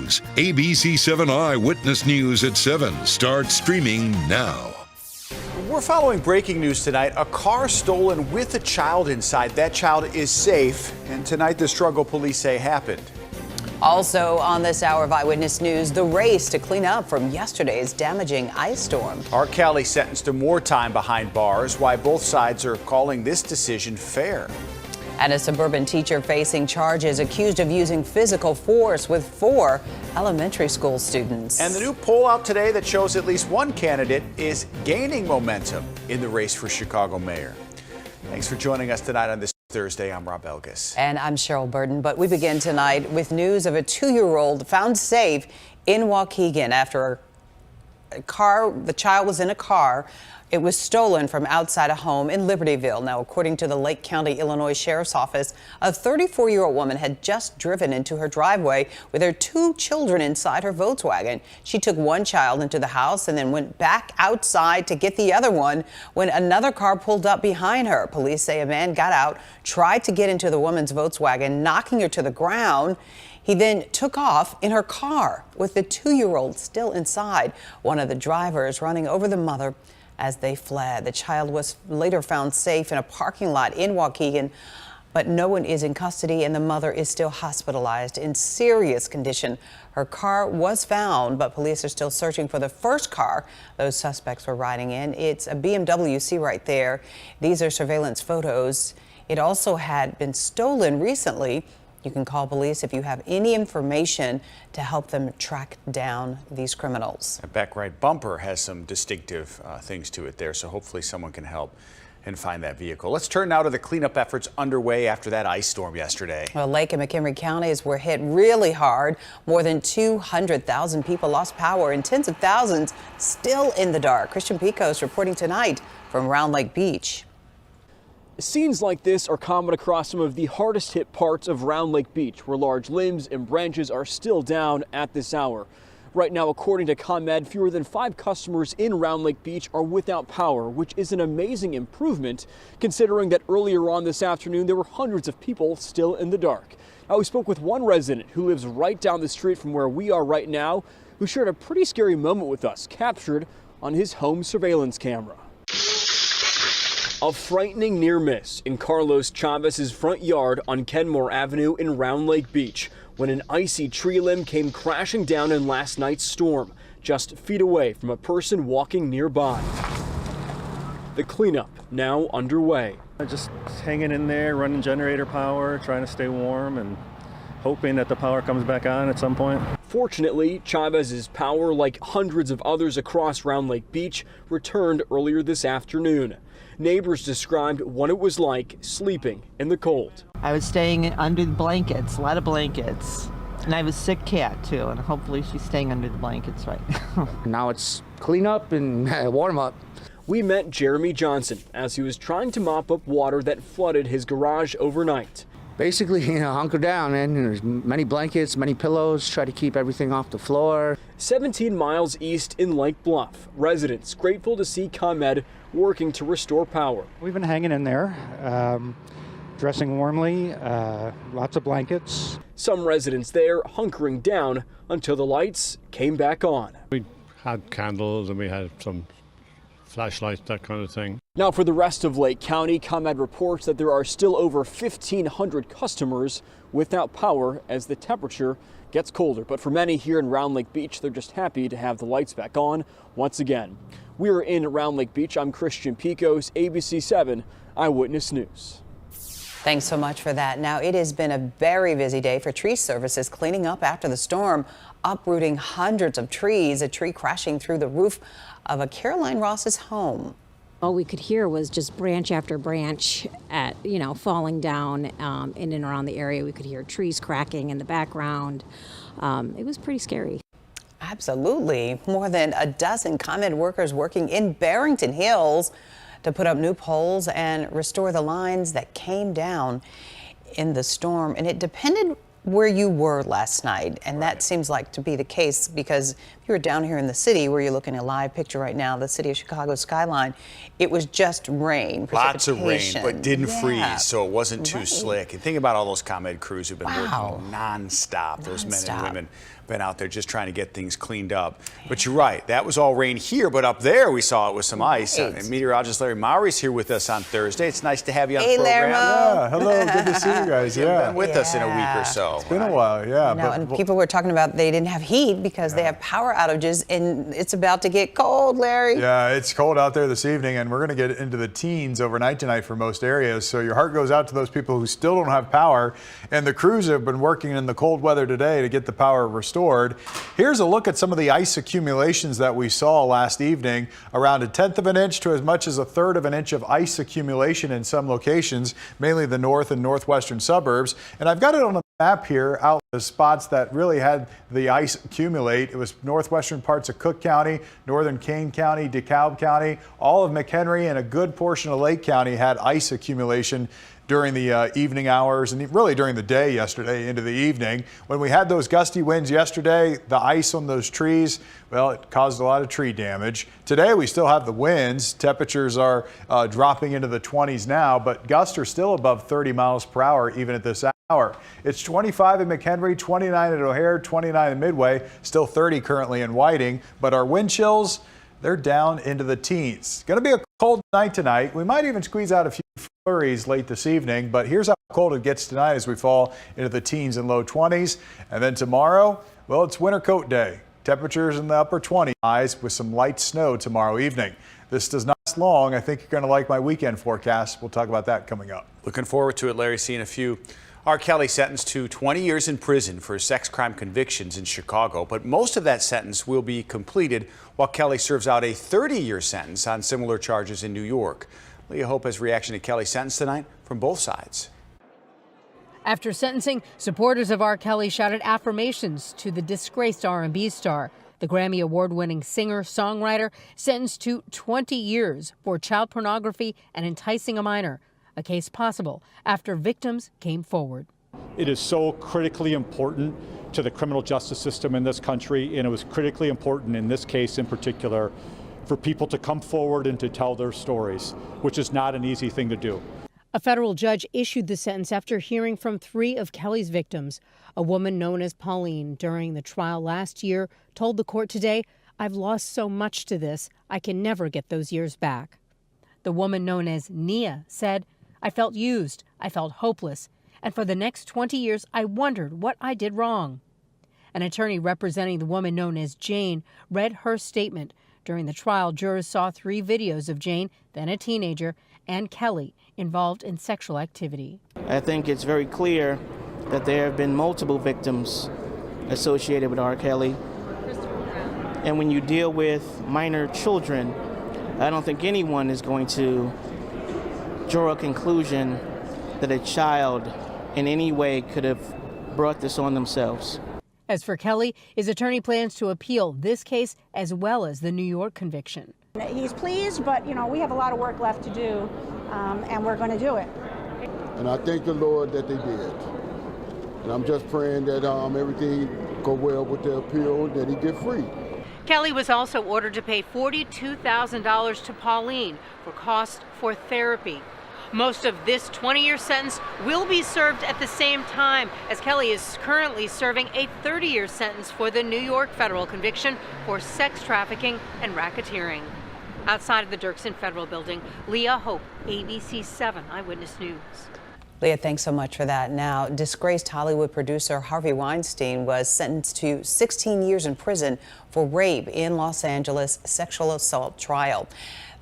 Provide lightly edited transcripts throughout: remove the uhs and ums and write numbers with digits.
News. ABC 7 Eyewitness News at 7 starts streaming now. We're following breaking news tonight. A car stolen with a child inside. That child is safe. And tonight the struggle police say happened. Also on this hour of Eyewitness News, the race to clean up from yesterday's damaging ice storm. R. Kelly sentenced to more time behind bars. Why both sides are calling this decision fair. And a suburban teacher facing charges accused of using physical force with 4 elementary school students. And the new poll out today that shows at least one candidate is gaining momentum in the race for Chicago mayor. Thanks for joining us tonight on this Thursday. I'm Rob Elgis. And I'm Cheryl Burton. But we begin tonight with news of a 2-year-old found safe in Waukegan after the child was in a car. It was stolen from outside a home in Libertyville. Now, according to the Lake County, Illinois Sheriff's Office, a 34-year-old woman had just driven into her driveway with her 2 children inside her Volkswagen. She took one child into the house and then went back outside to get the other one when another car pulled up behind her. Police say a man got out, tried to get into the woman's Volkswagen, knocking her to the ground. He then took off in her car with the 2-year-old still inside. One of the drivers running over the mother as they fled. The child was later found safe in a parking lot in Waukegan, but no one is in custody and the mother is still hospitalized in serious condition. Her car was found, but police are still searching for the first car those suspects were riding in. It's a BMW. See right there. These are surveillance photos. It also had been stolen recently. You can call police if you have any information to help them track down these criminals. That back right bumper has some distinctive things to it there, so hopefully someone can help and find that vehicle. Let's turn now to the cleanup efforts underway after that ice storm yesterday. Well, Lake and McHenry counties were hit really hard. More than 200,000 people lost power and tens of thousands still in the dark. Christian Picos reporting tonight from Round Lake Beach. Scenes like this are common across some of the hardest hit parts of Round Lake Beach, where large limbs and branches are still down at this hour. Right now, according to ComEd, fewer than 5 customers in Round Lake Beach are without power, which is an amazing improvement considering that earlier on this afternoon there were hundreds of people still in the dark. Now, we spoke with one resident who lives right down the street from where we are right now, who shared a pretty scary moment with us, captured on his home surveillance camera. A frightening near miss in Carlos Chavez's front yard on Kenmore Avenue in Round Lake Beach when an icy tree limb came crashing down in last night's storm, just feet away from a person walking nearby. The cleanup now underway. Just hanging in there, running generator power, trying to stay warm and hoping that the power comes back on at some point. Fortunately, Chavez's power, like hundreds of others across Round Lake Beach, returned earlier this afternoon. Neighbors described what it was like sleeping in the cold. I was staying under the blankets, a lot of blankets, and I have a sick cat too, and hopefully she's staying under the blankets right now. Now it's clean up and warm up. We met Jeremy Johnson as he was trying to mop up water that flooded his garage overnight. Basically, hunker down, man. There's many blankets, many pillows, try to keep everything off the floor. 17 miles east in Lake Bluff, residents grateful to see ComEd working to restore power. We've been hanging in there, dressing warmly, lots of blankets. Some residents there hunkering down until the lights came back on. We had candles and we had some flashlights, that kind of thing. Now for the rest of Lake County, ComEd reports that there are still over 1,500 customers without power as the temperature gets colder. But for many here in Round Lake Beach, they're just happy to have the lights back on once again. We're in Round Lake Beach. I'm Christian Picos, ABC 7 Eyewitness News. Thanks so much for that. Now, it has been a very busy day for tree services cleaning up after the storm, uprooting hundreds of trees, a tree crashing through the roof of a Caroline Ross's home. All we could hear was just branch after branch falling down in and around the area. We could hear trees cracking in the background. It was pretty scary. Absolutely. More than a dozen ComEd workers working in Barrington Hills to put up new poles and restore the lines that came down in the storm. And it depended where you were last night. And that seems like to be the case because if you were down here in the city where you're looking at a live picture right now, the city of Chicago skyline, it was just rain. Lots of rain, but didn't freeze, so it wasn't too slick. And think about all those ComEd crews who've been working nonstop, those men and women been out there just trying to get things cleaned up. But you're right, that was all rain here, but up there we saw it with some ice. And meteorologist Larry Mowry's here with us on Thursday. It's nice to have you on the program. Yeah, hello, good to see you guys. You've been with us in a week or so. It's been a while, yeah. And people were talking about they didn't have heat because they have power outages, and it's about to get cold, Larry. Yeah, it's cold out there this evening, and we're going to get into the teens overnight tonight for most areas. So your heart goes out to those people who still don't have power. And the crews have been working in the cold weather today to get the power restored. Here's a look at some of the ice accumulations that we saw last evening. Around 1/10 of an inch to as much as 1/3 of an inch of ice accumulation in some locations, mainly the north and northwestern suburbs. And I've got it on the map here, out the spots that really had the ice accumulate. It was northwestern parts of Cook County, northern Kane County, DeKalb County, all of McHenry, and a good portion of Lake County had ice accumulation during the evening hours and really during the day yesterday into the evening. When we had those gusty winds yesterday, the ice on those trees, well, it caused a lot of tree damage. Today we still have the winds. Temperatures are dropping into the 20s now, but gusts are still above 30 miles per hour even at this hour. It's 25 in McHenry, 29 at O'Hare, 29 in Midway, still 30 currently in Whiting, but our wind chills, they're down into the teens. Going to be a cold night tonight. We might even squeeze out a few flurries late this evening, but here's how cold it gets tonight as we fall into the teens and low 20s. And then tomorrow, well, it's winter coat day. Temperatures in the upper 20s with some light snow tomorrow evening. This does not last long. I think you're going to like my weekend forecast. We'll talk about that coming up. Looking forward to it, Larry, seeing a few. R. Kelly sentenced to 20 years in prison for sex crime convictions in Chicago, but most of that sentence will be completed while Kelly serves out a 30-year sentence on similar charges in New York. Leah Hope has reaction to Kelly's sentence tonight from both sides. After sentencing, supporters of R. Kelly shouted affirmations to the disgraced R&B star. The Grammy Award-winning singer-songwriter sentenced to 20 years for child pornography and enticing a minor, a case possible after victims came forward. It is so critically important to the criminal justice system in this country, and it was critically important in this case in particular for people to come forward and to tell their stories, which is not an easy thing to do. A federal judge issued the sentence after hearing from 3 of Kelly's victims. A woman known as Pauline during the trial last year told the court today, "I've lost so much to this, I can never get those years back." The woman known as Nia said, "I felt used, I felt hopeless, and for the next 20 years I wondered what I did wrong." An attorney representing the woman known as Jane read her statement. During the trial, jurors saw 3 videos of Jane, then a teenager, and Kelly involved in sexual activity. I think it's very clear that there have been multiple victims associated with R. Kelly. And when you deal with minor children, I don't think anyone is going to draw a conclusion that a child in any way could have brought this on themselves. As for Kelly, his attorney plans to appeal this case as well as the New York conviction. He's pleased, but we have a lot of work left to do, and we're going to do it. And I thank the Lord that they did. And I'm just praying that everything go well with the appeal, and that he get free. Kelly was also ordered to pay $42,000 to Pauline for costs for therapy. Most of this 20-year sentence will be served at the same time, as Kelly is currently serving a 30-year sentence for the New York federal conviction for sex trafficking and racketeering. Outside of the Dirksen Federal Building, Leah Hope, ABC 7 Eyewitness News. Leah, thanks so much for that. Now, disgraced Hollywood producer Harvey Weinstein was sentenced to 16 years in prison for rape in Los Angeles sexual assault trial.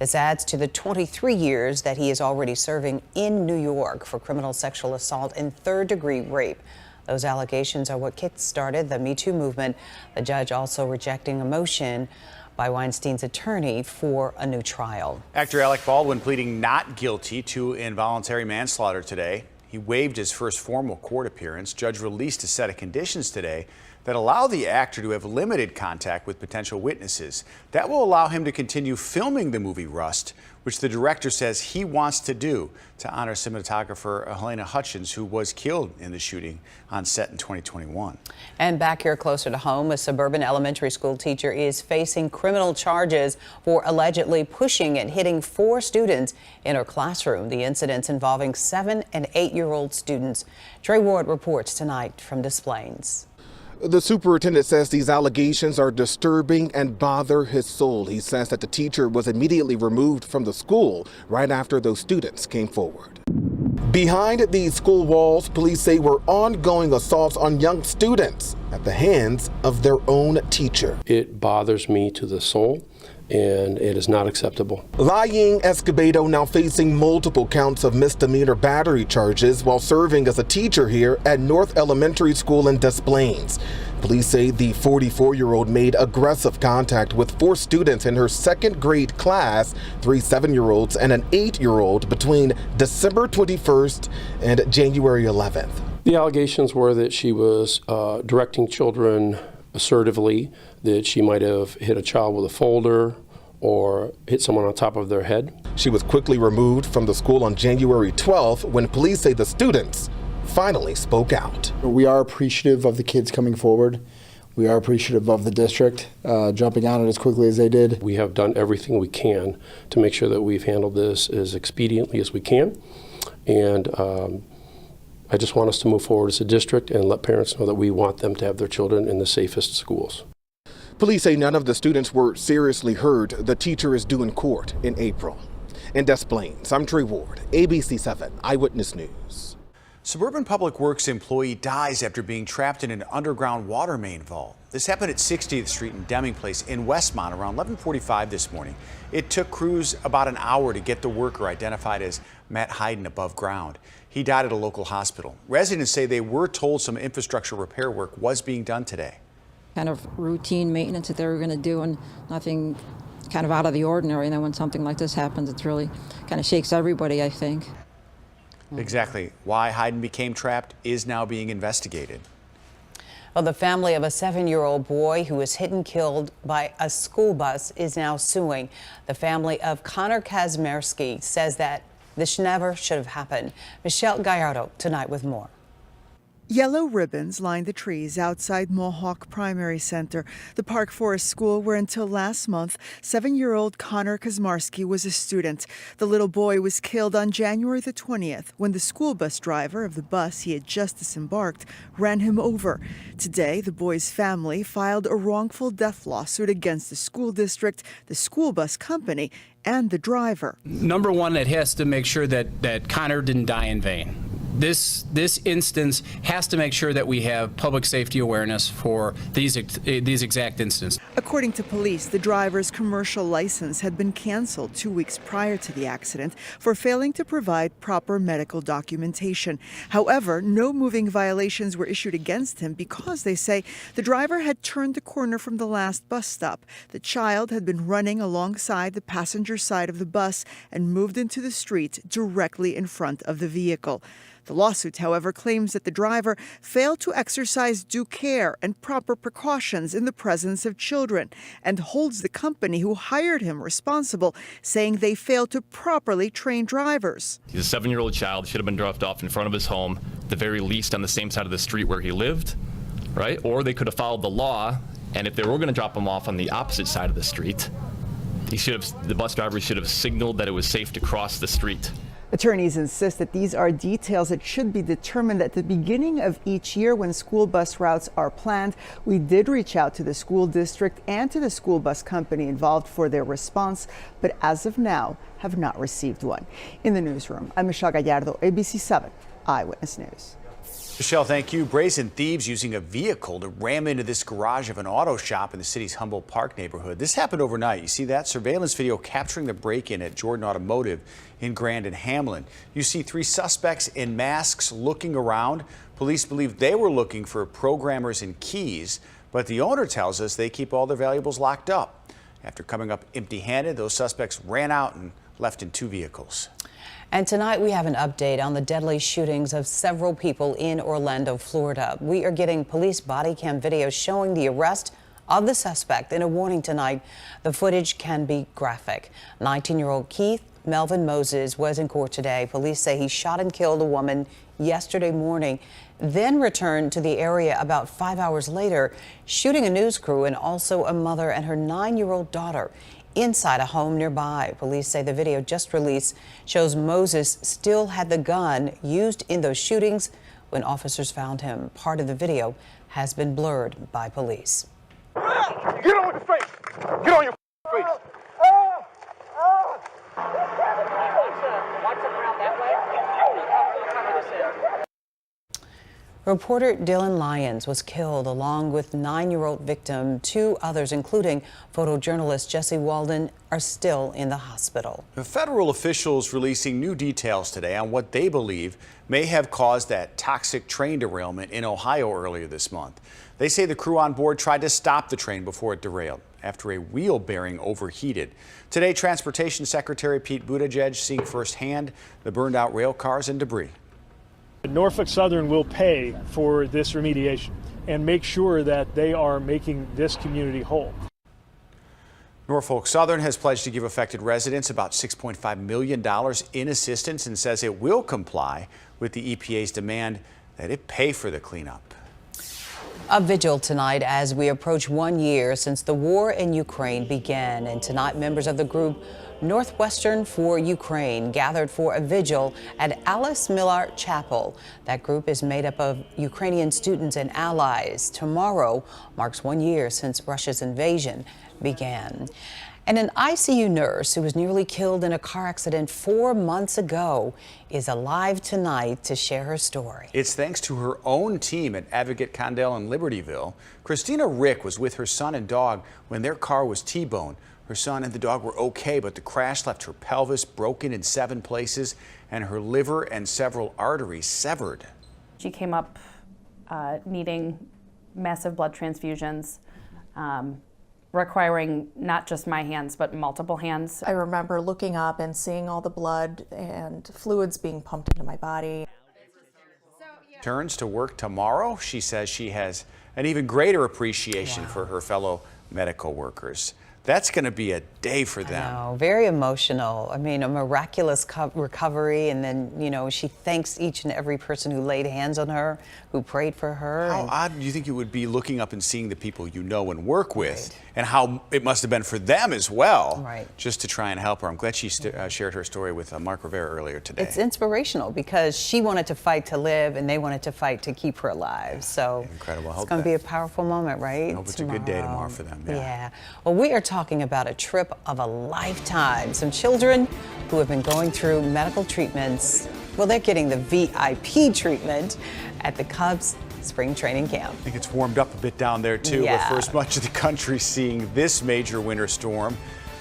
This adds to the 23 years that he is already serving in New York for criminal sexual assault and third-degree rape. Those allegations are what kick-started the Me Too movement. The judge also rejecting a motion by Weinstein's attorney for a new trial. Actor Alec Baldwin pleading not guilty to involuntary manslaughter today. He waived his first formal court appearance. Judge released a set of conditions today that allow the actor to have limited contact with potential witnesses. That will allow him to continue filming the movie Rust, which the director says he wants to do to honor cinematographer Helena Hutchins, who was killed in the shooting on set in 2021. And back here closer to home, a suburban elementary school teacher is facing criminal charges for allegedly pushing and hitting 4 students in her classroom. The incidents involving 7- and 8-year-old students. Trey Ward reports tonight from Des Plaines. The superintendent says these allegations are disturbing and bother his soul. He says that the teacher was immediately removed from the school right after those students came forward. Behind these school walls, police say were ongoing assaults on young students at the hands of their own teacher. It bothers me to the soul, and it is not acceptable. Lying Escobedo now facing multiple counts of misdemeanor battery charges while serving as a teacher here at North Elementary School in Des Plaines. Police say the 44-year-old made aggressive contact with 4 students in her second grade class, 3 7-year-olds and an 8-year-old, between December 21st and January 11th. The allegations were that she was directing children assertively, that she might have hit a child with a folder or hit someone on top of their head. She was quickly removed from the school on January 12th when police say the students finally spoke out. We are appreciative of the kids coming forward. We are appreciative of the district jumping on it as quickly as they did. We have done everything we can to make sure that we've handled this as expediently as we can. And I just want us to move forward as a district and let parents know that we want them to have their children in the safest schools. Police say none of the students were seriously hurt. The teacher is due in court in April. In Des Plaines, I'm Trey Ward, ABC 7 Eyewitness News. Suburban Public Works employee dies after being trapped in an underground water main vault. This happened at 60th Street and Deming Place in Westmont around 11:45 this morning. It took crews about an hour to get the worker, identified as Matt Hayden, above ground. He died at a local hospital. Residents say they were told some infrastructure repair work was being done today. Kind of routine maintenance that they were going to do, and nothing kind of out of the ordinary. And then when something like this happens, it really kind of shakes everybody, I think. Exactly. Why Hayden became trapped is now being investigated. Well, the family of a 7-year-old boy who was hit and killed by a school bus is now suing. The family of Connor Kazmierski says that this never should have happened. Michelle Gallardo tonight with more. Yellow ribbons line the trees outside Mohawk Primary Center, the Park Forest school where until last month, 7-year-old Connor Kazmierski was a student. The little boy was killed on January the 20th when the school bus driver of the bus he had just disembarked ran him over. Today, the boy's family filed a wrongful death lawsuit against the school district, the school bus company, and the driver. Number one, it has to make sure that Connor didn't die in vain. This instance has to make sure that we have public safety awareness for these exact instances. According to police, the driver's commercial license had been canceled 2 weeks prior to the accident for failing to provide proper medical documentation. However, no moving violations were issued against him because, they say, the driver had turned the corner from the last bus stop. The child had been running alongside the passenger side of the bus and moved into the street directly in front of the vehicle. The lawsuit, however, claims that the driver failed to exercise due care and proper precautions in the presence of children and holds the company who hired him responsible, saying they failed to properly train drivers. He's a 7-year-old child, should have been dropped off in front of his home, at the very least on the same side of the street where he lived, right? Or they could have followed the law, and if they were going to drop him off on the opposite side of the street, the bus driver should have signaled that it was safe to cross the street. Attorneys insist that these are details that should be determined at the beginning of each year when school bus routes are planned. We did reach out to the school district and to the school bus company involved for their response, but as of now have not received one. In the newsroom, I'm Michelle Gallardo, ABC 7 Eyewitness News. Michelle, thank you. Brazen thieves using a vehicle to ram into this garage of an auto shop in the city's Humboldt Park neighborhood. This happened overnight. You see that surveillance video capturing the break-in at Jordan Automotive in Grand and Hamlin. You see 3 suspects in masks looking around. Police believe they were looking for programmers and keys, but the owner tells us they keep all their valuables locked up. After coming up empty-handed, those suspects ran out and left in 2 vehicles. And tonight we have an update on the deadly shootings of several people in Orlando, Florida. We are getting police body cam video showing the arrest of the suspect. In a warning tonight, the footage can be graphic. 19-year-old Keith Melvin Moses was in court today. Police say he shot and killed a woman yesterday morning, then returned to the area about 5 hours later, shooting a news crew and also a mother and her 9-year-old daughter inside a home nearby. Police say the video just released shows Moses still had the gun used in those shootings when officers found him. Part of the video has been blurred by police. Get on your face! Get on your face! Reporter Dylan Lyons was killed along with 9-year-old victim. 2 others, including photojournalist Jesse Walden, are still in the hospital. The federal officials releasing new details today on what they believe may have caused that toxic train derailment in Ohio earlier this month. They say the crew on board tried to stop the train before it derailed after a wheel bearing overheated. Today, Transportation Secretary Pete Buttigieg seeing firsthand the burned out rail cars and debris. Norfolk Southern will pay for this remediation and make sure that they are making this community whole. Norfolk Southern has pledged to give affected residents about $6.5 million in assistance and says it will comply with the EPA's demand that it pay for the cleanup. A vigil tonight as we approach 1 year since the war in Ukraine began. And tonight, members of the group Northwestern for Ukraine gathered for a vigil at Alice Miller Chapel. That group is made up of Ukrainian students and allies. Tomorrow marks 1 year since Russia's invasion began. And an ICU nurse who was nearly killed in a car accident 4 months ago is alive tonight to share her story. It's thanks to her own team at Advocate Condell in Libertyville. Christina Rick was with her son and dog when their car was T-boned. Her son and the dog were okay, but the crash left her pelvis broken in 7 places and her liver and several arteries severed. She came up needing massive blood transfusions, requiring not just my hands, but multiple hands. I remember looking up and seeing all the blood and fluids being pumped into my body. Turns to work tomorrow. She says she has an even greater appreciation for her fellow medical workers. That's going to be a day for them. I know, very emotional. I mean, a miraculous recovery, and then, you know, she thanks each and every person who laid hands on her, who prayed for her. How odd do you think it would be looking up and seeing the people you know and work with, and how it must have been for them as well, just to try and help her? I'm glad she shared her story with Mark Rivera earlier today. It's inspirational because she wanted to fight to live, and they wanted to fight to keep her alive. So incredible. It's going to be a powerful moment, right? I hope it's a good day tomorrow for them. Yeah. Well, we are talking about a trip of a lifetime. Some children who have been going through medical treatments, well, they're getting the VIP treatment at the Cubs spring training camp. I think it's warmed up a bit down there too, but first much of the country seeing this major winter storm.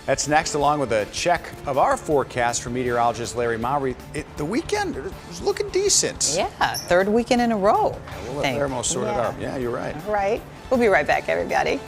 That's next, along with a check of our forecast from meteorologist Larry Mowry. The weekend was looking decent. Yeah, 3rd weekend in a row. We'll let Larry sort it out. Yeah, you're right. All right. We'll be right back, everybody.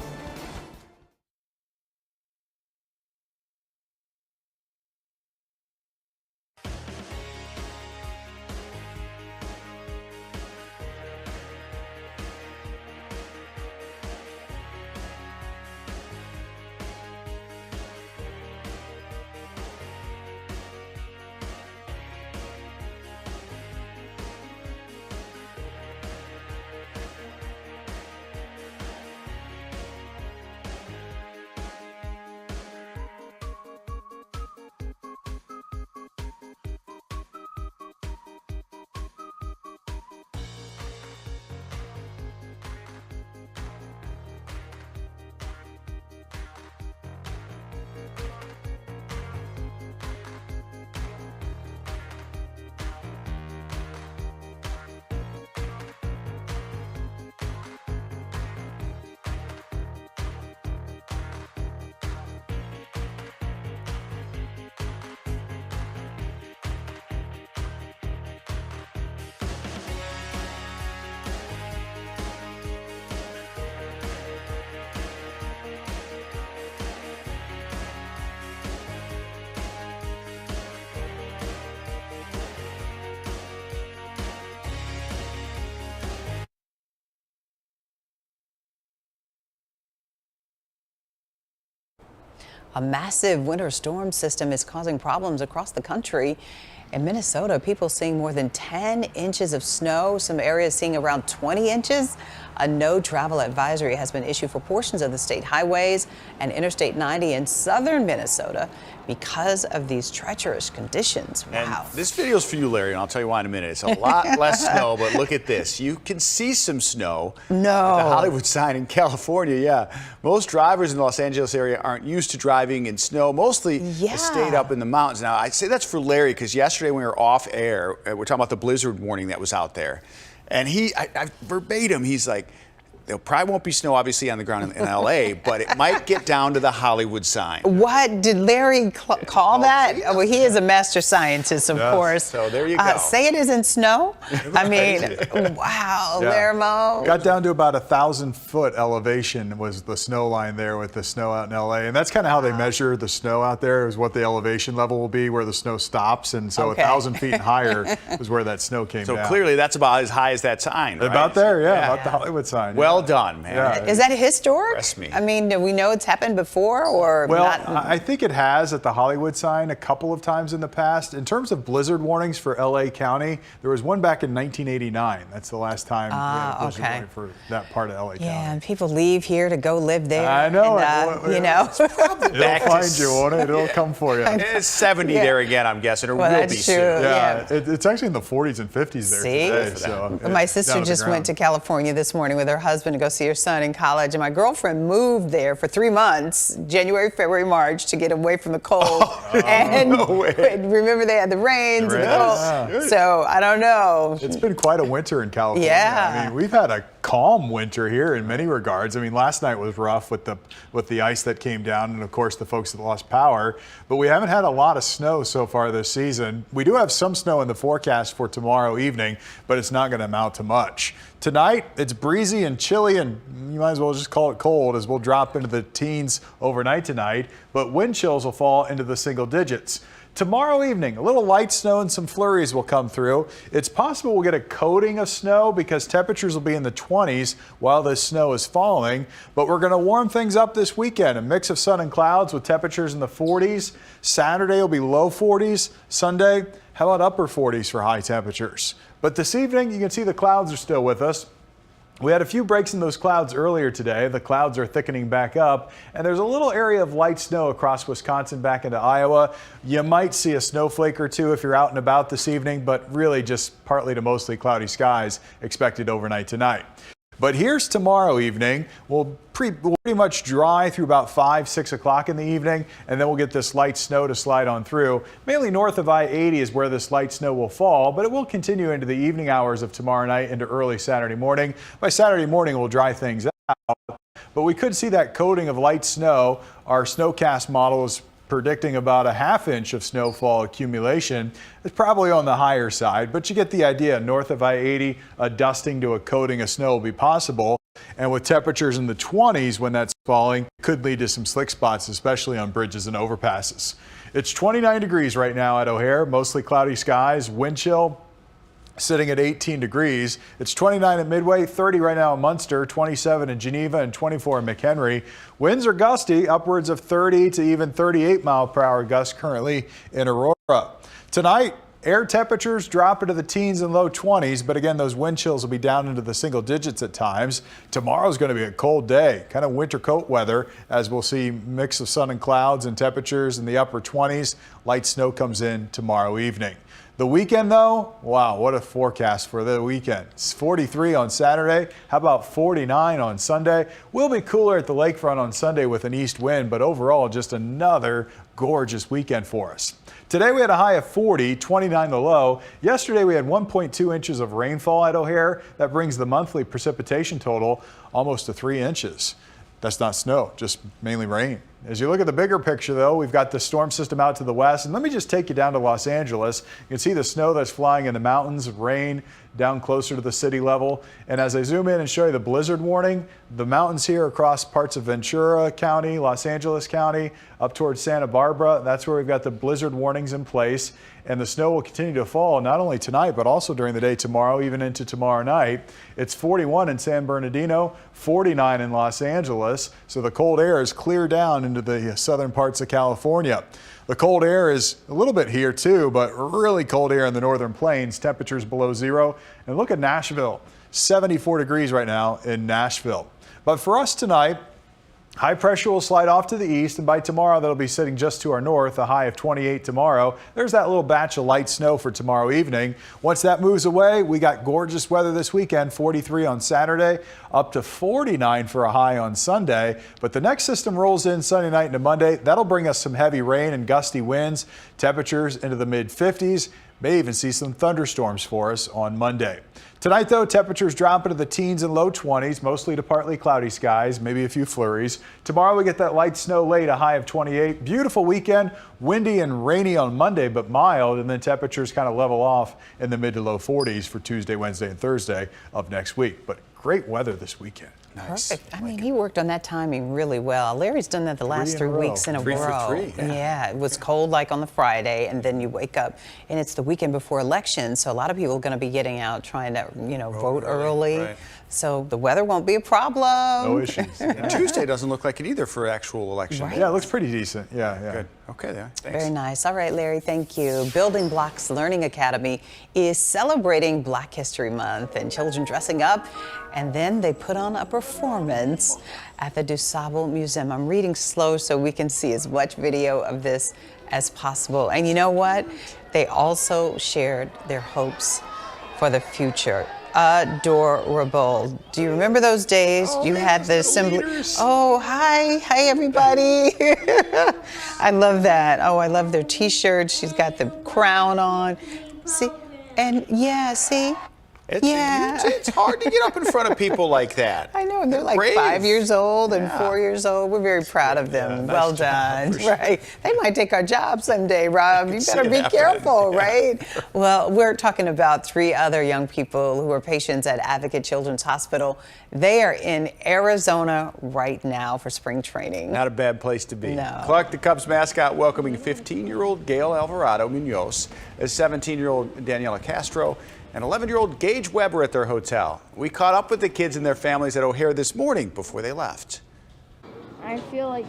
A massive winter storm system is causing problems across the country. In Minnesota, people seeing more than 10 inches of snow, some areas seeing around 20 inches. A no travel advisory has been issued for portions of the state highways and Interstate 90 in southern Minnesota because of these treacherous conditions. Wow. And this video's for you, Larry, and I'll tell you why in a minute. It's a lot less snow, but look at this. You can see some snow at the Hollywood sign in California. Yeah, most drivers in the Los Angeles area aren't used to driving in snow, mostly stayed up in the mountains. Now, I say that's for Larry because yesterday when we were off air, we're talking about the blizzard warning that was out there. And I verbatim, he's like, there probably won't be snow, obviously, on the ground in L.A., but it might get down to the Hollywood sign. What did Larry call that? Well, he is a master scientist, of course. So there you go. Say it isn't snow? I mean, wow, Laramo. Got down to about 1,000-foot elevation was the snow line there with the snow out in L.A. And that's kind of how they measure the snow out there, is what the elevation level will be, where the snow stops. And so 1,000 feet and higher is where that snow came down. So clearly that's about as high as that sign, right? About there, about the Hollywood sign. Well done, man. Yeah. Is that historic? Impress me. I mean, do we know it's happened before or not? I think it has at the Hollywood sign a couple of times in the past. In terms of blizzard warnings for LA County, there was one back in 1989. That's the last time we had a blizzard warning for that part of LA County. Yeah, and people leave here to go live there. I know. And, you know. It'll find you, won't it? It'll come for you. It's 70 there again, I'm guessing. Or will be soon. Yeah, it's actually in the 40s and 50s there today. So my sister just went to California this morning with her husband to go see her son in college, and my girlfriend moved there for 3 months, January, February, March, to get away from the cold. Remember they had the rains and the cold. Yeah. So I don't know. It's been quite a winter in California. Yeah. I mean, we've had a calm winter here in many regards. I mean, last night was rough with the ice that came down, and of course the folks that lost power. But we haven't had a lot of snow so far this season. We do have some snow in the forecast for tomorrow evening, but it's not going to amount to much. Tonight, it's breezy and chilly, and you might as well just call it cold, as we'll drop into the teens overnight tonight, but wind chills will fall into the single digits. Tomorrow evening, a little light snow and some flurries will come through. It's possible we'll get a coating of snow because temperatures will be in the 20s while this snow is falling, but we're going to warm things up this weekend. A mix of sun and clouds with temperatures in the 40s. Saturday will be low 40s. Sunday, how about upper 40s for high temperatures? But this evening, you can see the clouds are still with us. We had a few breaks in those clouds earlier today. The clouds are thickening back up, and there's a little area of light snow across Wisconsin back into Iowa. You might see a snowflake or two if you're out and about this evening, but really just partly to mostly cloudy skies expected overnight tonight. But here's tomorrow evening. We'll pretty much dry through about 5, 6 o'clock in the evening, and then we'll get this light snow to slide on through. Mainly north of I-80 is where this light snow will fall, but it will continue into the evening hours of tomorrow night into early Saturday morning. By Saturday morning, we'll dry things out, but we could see that coating of light snow. Our snowcast model is predicting about a ½ inch of snowfall accumulation. It's probably on the higher side, but you get the idea. North of I-80, a dusting to a coating of snow will be possible. And with temperatures in the 20s when that's falling, could lead to some slick spots, especially on bridges and overpasses. It's 29 degrees right now at O'Hare, mostly cloudy skies, wind chill sitting at 18 degrees. It's 29 at Midway, 30 right now in Munster, 27 in Geneva, and 24 in McHenry. Winds are gusty, upwards of 30 to even 38 mile-per-hour gusts currently in Aurora. Tonight, air temperatures drop into the teens and low 20s, but again, those wind chills will be down into the single digits at times. Tomorrow's going to be a cold day, kind of winter coat weather, as we'll see mix of sun and clouds and temperatures in the upper 20s. Light snow comes in tomorrow evening. The weekend, though, wow, what a forecast for the weekend. It's 43 on Saturday. How about 49 on Sunday? We'll be cooler at the lakefront on Sunday with an east wind, but overall, just another gorgeous weekend for us. Today we had a high of 40, 29 the low. Yesterday we had 1.2 inches of rainfall at O'Hare. That brings the monthly precipitation total almost to 3 inches. That's not snow, just mainly rain. As you look at the bigger picture, though, we've got the storm system out to the west. And let me just take you down to Los Angeles. You can see the snow that's flying in the mountains, rain down closer to the city level. And as I zoom in and show you the blizzard warning, the mountains here across parts of Ventura County, Los Angeles County, up towards Santa Barbara, that's where we've got the blizzard warnings in place. And the snow will continue to fall not only tonight, but also during the day tomorrow, even into tomorrow night. It's 41 in San Bernardino, 49 in Los Angeles. So the cold air is clear down into the southern parts of California. The cold air is a little bit here too, but really cold air in the northern plains, temperatures below zero. And look at Nashville. 74 degrees right now in Nashville. But for us tonight, high pressure will slide off to the east, and by tomorrow that'll be sitting just to our north, a high of 28 tomorrow. There's that little batch of light snow for tomorrow evening. Once that moves away, we got gorgeous weather this weekend, 43 on Saturday, up to 49 for a high on Sunday. But the next system rolls in Sunday night into Monday. That'll bring us some heavy rain and gusty winds, temperatures into the mid-50s. May even see some thunderstorms for us on Monday. Tonight, though, temperatures drop into the teens and low 20s, mostly to partly cloudy skies, maybe a few flurries. Tomorrow, we get that light snow late, a high of 28. Beautiful weekend, windy and rainy on Monday, but mild, and then temperatures kind of level off in the mid to low 40s for Tuesday, Wednesday, and Thursday of next week. But great weather this weekend. Nice. Perfect. I mean, he worked on that timing really well. Larry's done that the last 3 weeks in a row. 3 for 3. Yeah, it was cold like on the Friday, and then you wake up, and it's the weekend before election, so a lot of people are going to be getting out trying to, vote early. Right. So the weather won't be a problem. No issues. And Tuesday doesn't look like it either for actual election. Right. Yeah, it looks pretty decent. Yeah. Good. Okay, there. Thanks. Very nice. All right, Larry, thank you. Building Blocks Learning Academy is celebrating Black History Month and children dressing up, and then they put on a performance at the DuSable Museum. I'm reading slow so we can see as much video of this as possible. And you know what? They also shared their hopes for the future. Adorable. Do you remember those days? You had the assembly. Oh, hi everybody. I love that. Oh, I love their t-shirts. She's got the crown on. See, and yeah, see. It's hard to get up in front of people like that. I know, and they're like brave. 5 years old and 4 years old. We're very proud of them. Well done. Right. They might take our job someday, Rob. You better be careful, right? Well, we're talking about 3 other young people who are patients at Advocate Children's Hospital. They are in Arizona right now for spring training. Not a bad place to be. No. Clark, the Cubs mascot, welcoming 15-year-old Gail Alvarado Munoz, as 17-year-old Daniela Castro, and 11-year-old Gage Weber at their hotel. We caught up with the kids and their families at O'Hare this morning before they left. I feel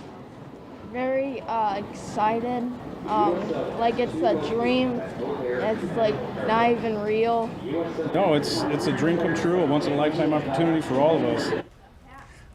very excited, like it's a dream. It's like not even real. No, it's a dream come true, a once-in-a-lifetime opportunity for all of us.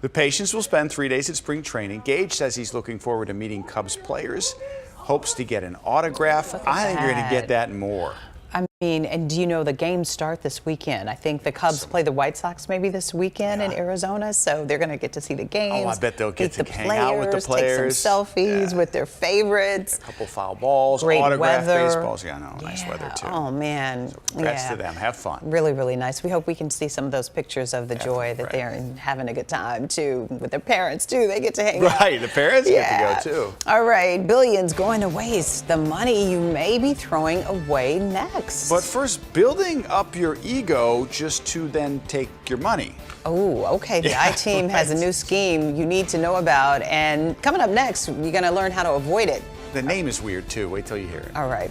The patients will spend 3 days at spring training. Gage says he's looking forward to meeting Cubs players, hopes to get an autograph. I think you're going to get that and more. I mean, and do you know the games start this weekend? I think the Cubs play the White Sox maybe this weekend in Arizona, so they're going to get to see the games. Oh, I bet they'll get to the hang out with the players. Take some selfies with their favorites. A couple foul balls, Great autographed weather. baseballs. Yeah, no, nice weather too. Oh man, So congrats to them. Have fun. Really, really nice. We hope we can see some of those pictures of the joy that they're in, having a good time too with their parents too. They get to hang out. Right, the parents get to go too. All right, billions going to waste. The money you may be throwing away next. But first, building up your ego just to then take your money. Oh, okay. The I-Team has a new scheme you need to know about. And coming up next, you're going to learn how to avoid it. The name is weird too. Wait till you hear it. All right.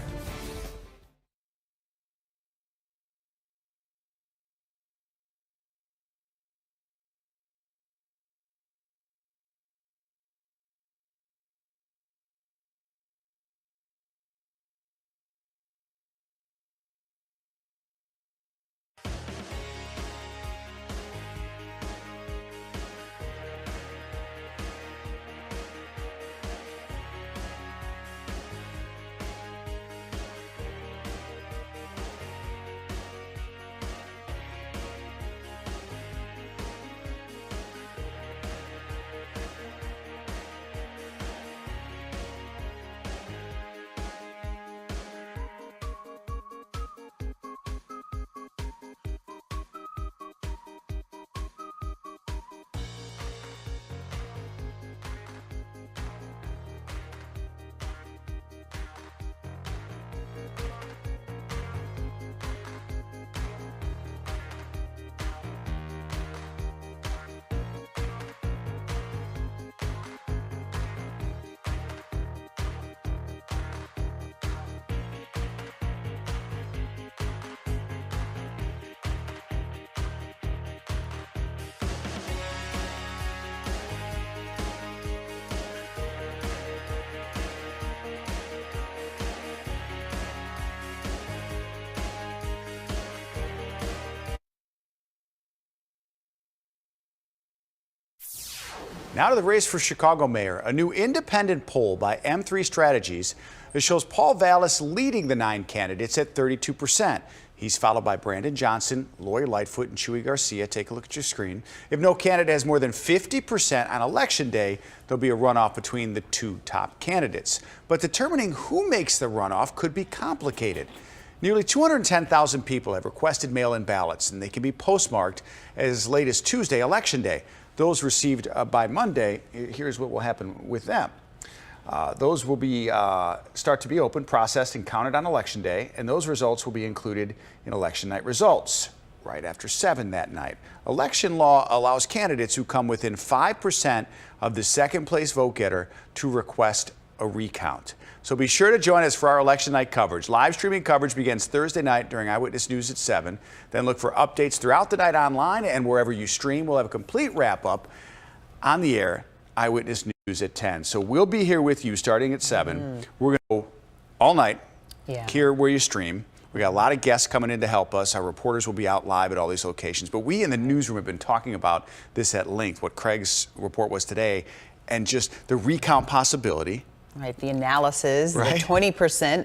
Now to the race for Chicago mayor. A new independent poll by M3 Strategies that shows Paul Vallis leading the 9 candidates at 32%. He's followed by Brandon Johnson, Lori Lightfoot, and Chuy Garcia. Take a look at your screen. If no candidate has more than 50% on election day, there'll be a runoff between the 2 top candidates. But determining who makes the runoff could be complicated. Nearly 210,000 people have requested mail-in ballots, and they can be postmarked as late as Tuesday, election day. Those received by Monday, here's what will happen with them. Those will be start to be opened, processed, and counted on election day, and those results will be included in election night results right after 7 that night. Election law allows candidates who come within 5% of the second place vote getter to request a recount. So be sure to join us for our election night coverage. Live streaming coverage begins Thursday night during Eyewitness News at 7. Then look for updates throughout the night online and wherever you stream. We'll have a complete wrap-up on the air, Eyewitness News at 10. So we'll be here with you starting at 7. We're going to go all night here where you stream. We got a lot of guests coming in to help us. Our reporters will be out live at all these locations. But we in the newsroom have been talking about this at length, what Craig's report was today, and just the recount possibility. Right, the analysis, the 20%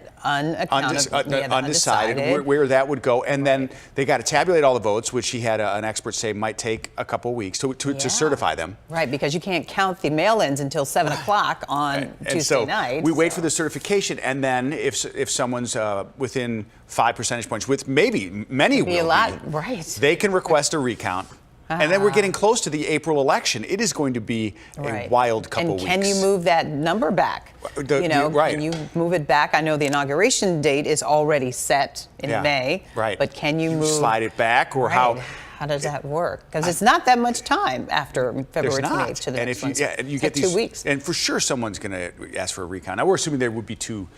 undecided, where that would go. And then they got to tabulate all the votes, which he had an expert say might take a couple weeks to certify them. Right, because you can't count the mail-ins until 7 o'clock on Tuesday night. We wait for the certification, and then if someone's within 5 percentage points, with maybe many will be, they can request a recount. And then we're getting close to the April election. It is going to be a wild couple weeks. And can you move that number back? Can you move it back? I know the inauguration date is already set in May. Right. But can you move? Slide it back, or how? How does that work? Because it's not that much time after February 28th to the next one. And you get these 2 weeks. And for sure, someone's going to ask for a recount. Now we're assuming there would be two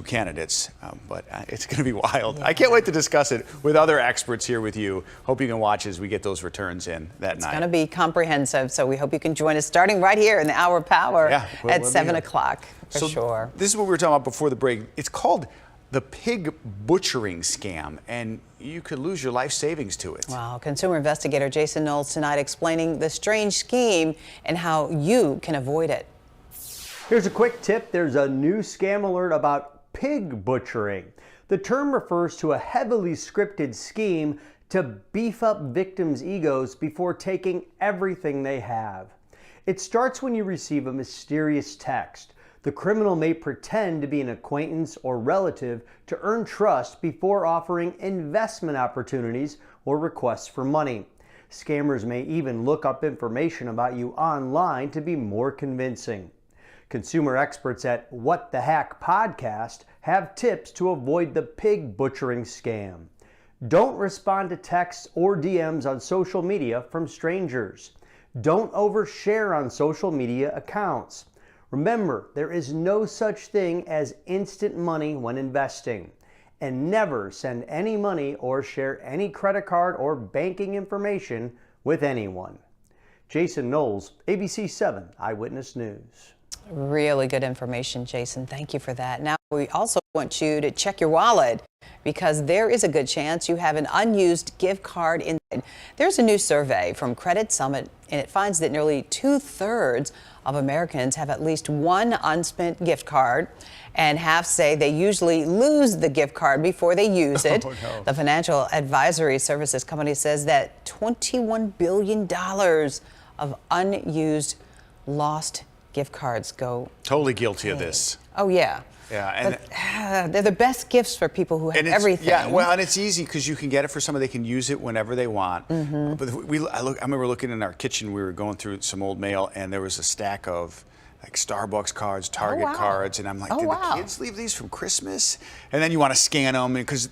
candidates, but it's going to be wild. I can't wait to discuss it with other experts here with you. Hope you can watch as we get those returns in that night. It's going to be comprehensive, so we hope you can join us starting right here in the Hour of Power at 7 o'clock for sure. This is what we were talking about before the break. It's called the pig butchering scam, and you could lose your life savings to it. Wow. Consumer investigator Jason Knowles tonight explaining the strange scheme and how you can avoid it. Here's a quick tip. There's a new scam alert about pig butchering. The term refers to a heavily scripted scheme to beef up victims' egos before taking everything they have. It starts when you receive a mysterious text. The criminal may pretend to be an acquaintance or relative to earn trust before offering investment opportunities or requests for money. Scammers may even look up information about you online to be more convincing. Consumer experts at What the Hack podcast have tips to avoid the pig butchering scam. Don't respond to texts or DMs on social media from strangers. Don't overshare on social media accounts. Remember, there is no such thing as instant money when investing. And never send any money or share any credit card or banking information with anyone. Jason Knowles, ABC 7 Eyewitness News. Really good information, Jason. Thank you for that. Now, we also want you to check your wallet because there is a good chance you have an unused gift card inside. There's a new survey from Credit Summit, and it finds that nearly 2/3 of Americans have at least one unspent gift card, and half say they usually lose the gift card before they use it. The financial advisory services company says that $21 billion of unused lost gift cards go. Totally guilty of this. Oh, yeah. Yeah, and they're the best gifts for people who have everything. Yeah, well, and it's easy because you can get it for someone. They can use it whenever they want. But I remember looking in our kitchen. We were going through some old mail, and there was a stack of like Starbucks cards, Target cards, and I'm like, did the kids leave these from Christmas? And then you want to scan them because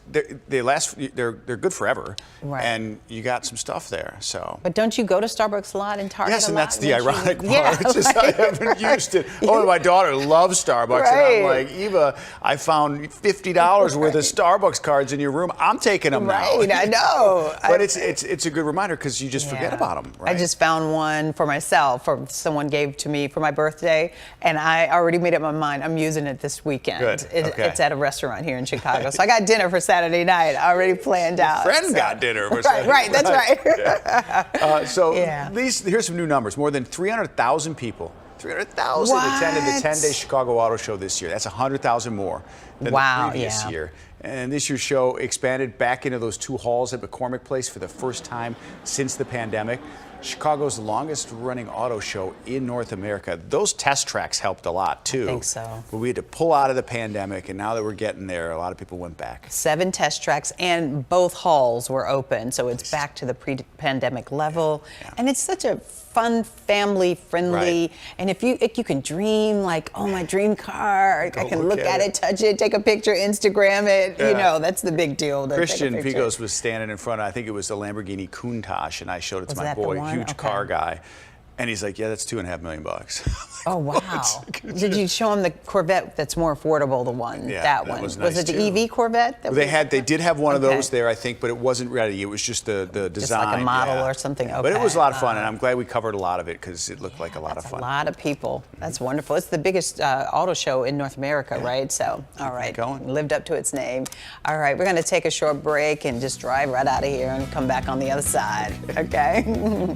they last. They're good forever. Right. And you got some stuff there. So. But don't you go to Starbucks a lot and Target? Yes, and a lot? that's the ironic part. It's just I haven't used it. Oh, my daughter loves Starbucks, and I'm like, Eva, I found $50 worth of Starbucks cards in your room. I'm taking them now. Right, I know. But it's a good reminder because you just forget about them. Right? I just found one for myself. Someone gave to me for my birthday. okay? And I already made up my mind. I'm using it this weekend. Good. Okay. It's at a restaurant here in Chicago. So I got dinner for Saturday night already planned out. Your friend so. got dinner for Saturday. Right, that's right. Yeah. Here's some new numbers. More than 300,000 people. 300,000 attended the 10-day Chicago Auto Show this year. That's 100,000 more than the previous year. And this year's show expanded back into those two halls at McCormick Place for the first time since the pandemic. Chicago's longest running auto show in North America. Those test tracks helped a lot too. I think so. But we had to pull out of the pandemic, and now that we're getting there, a lot of people went back. 7 test tracks, and both halls were open, so it's back to the pre-pandemic level. Yeah. And it's such a fun, family-friendly, and if you can dream like, oh, my dream car, I can look at it, touch it, take a picture, Instagram it. You know, that's the big deal. Christian Vigos was standing in front of, I think it was a Lamborghini Countach, and I showed it to my boy, huge car guy. And he's like, yeah, that's $2.5 million. Oh, wow. Did you show him the Corvette that's more affordable, the one, that one? Was nice it the too. EV Corvette? They did have one of those there, I think, but it wasn't ready. It was just the design. Just like a model or something. Okay. But it was a lot of fun, and I'm glad we covered a lot of it because it looked like a lot of fun. A lot of people. That's wonderful. It's the biggest auto show in North America, right? So, all right. Lived up to its name. All right, we're going to take a short break and just drive right out of here and come back on the other side, okay?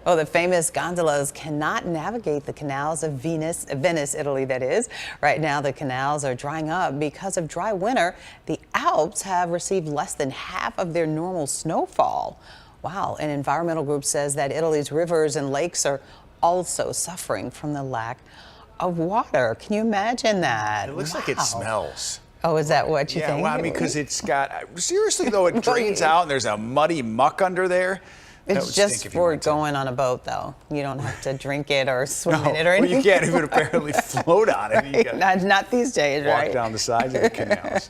Well, the famous gondolas cannot navigate the canals of Venice, Italy, that is. Right now, the canals are drying up because of dry winter. The Alps have received less than half of their normal snowfall. Wow, an environmental group says that Italy's rivers and lakes are also suffering from the lack of water. Can you imagine that? It looks like it smells. Oh, is that what you think? Yeah, well, I mean, because it's got, seriously though, it drains out and there's a muddy muck under there. It's just for going on a boat, though. You don't have to drink it or swim in it or anything. Well, you can't even apparently float on it. Right. Not these days, walk right? Walk down the sides of the canals.